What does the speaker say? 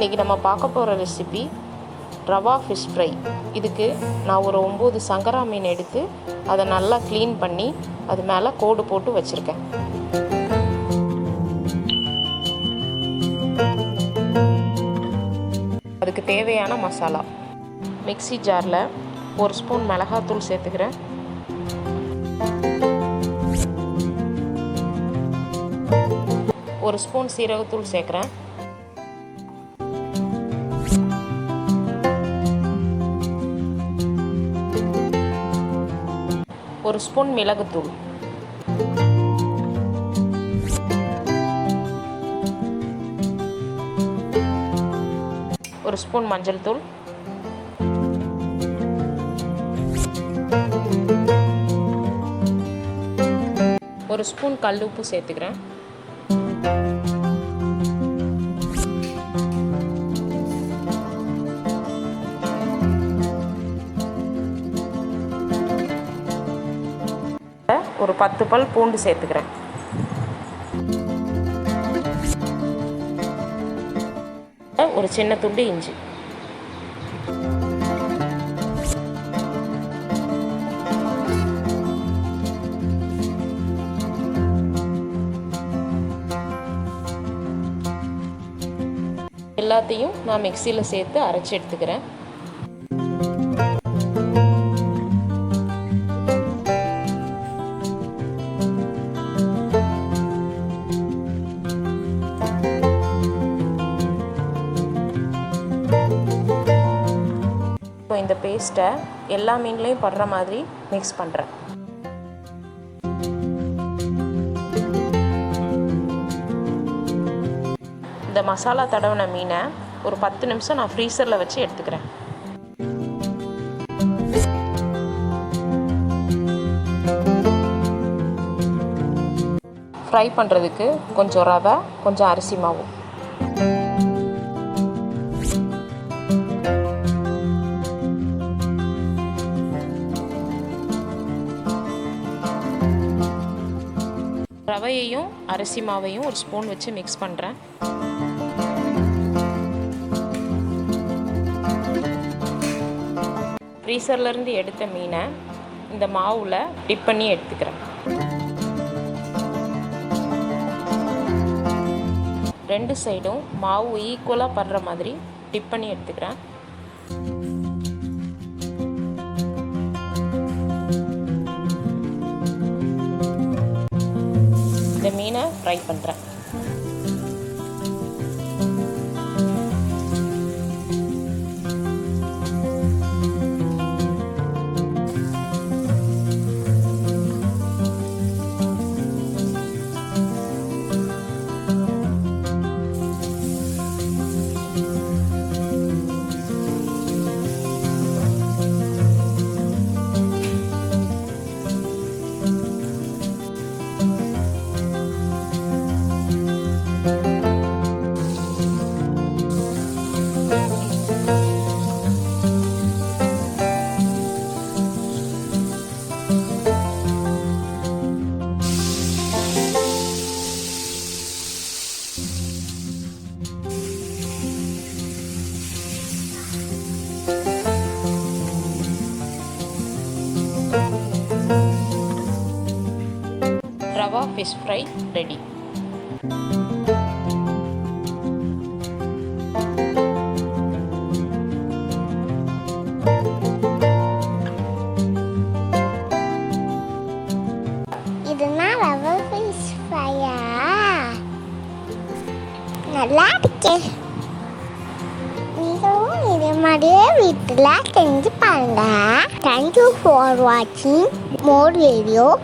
இன்றைக்கி நம்ம பார்க்க போகிற ரெசிபி ரவா ஃபிஷ் ஃப்ரை. இதுக்கு நான் ஒரு 9 சங்கரா மீன் எடுத்து அதை நல்லா க்ளீன் பண்ணி அது மேலே கோடு போட்டு வச்சுருக்கேன். அதுக்கு தேவையான மசாலா: மிக்ஸி ஜாரில் 1 ஸ்பூன் மிளகாத்தூள் சேர்த்துக்கிறேன், 1 ஸ்பூன் சீரகத்தூள் சேர்க்குறேன், 1 ஸ்பூன் மிளகுத்தூள், 1 ஸ்பூன் மஞ்சள் தூள், 1 ஸ்பூன் கல் உப்பு சேர்த்துக்கிறேன். ஒரு 10 பல் பூண்டு சேர்த்துக்கிறேன். ஒரு சின்ன துண்டு இஞ்சி. எல்லாத்தையும் நான் மிக்சியில் சேர்த்து அரைச்சி எடுத்துக்கிறேன். இந்த பேஸ்ட்டை எல்லா மீன்லையும் படுற மாதிரி மிக்ஸ் பண்ணுறேன். இந்த மசாலா தடவின மீனை ஒரு 10 நிமிஷம் நான் ஃப்ரீசரில் வச்சு எடுத்துக்கிறேன். ஃப்ரை பண்ணுறதுக்கு கொஞ்சம் ரவை, கொஞ்சம் அரிசி மாவு. ரவையையும் அரிசி மாவையும் ஒரு ஸ்பூன் வச்சு மிக்ஸ் பண்ணுறேன். ஃப்ரீசர்லேருந்து எடுத்த மீனை இந்த மாவில் டிப் பண்ணி எடுத்துக்கிறேன். 2 சைடும் மாவு ஈக்குவலாக படுற மாதிரி டிப் பண்ணி எடுத்துக்கிறேன். இந்த மீனை ஃப்ரை பண்ணுறேன். Rava Fish Fry ready. இதுனா Rava Fish Fry-ஆ? நல்லா இருக்கே. நீங்களும் இதே மாதிரியே வீட்டில் செஞ்சு பாருங்க. Thank you for watching more videos.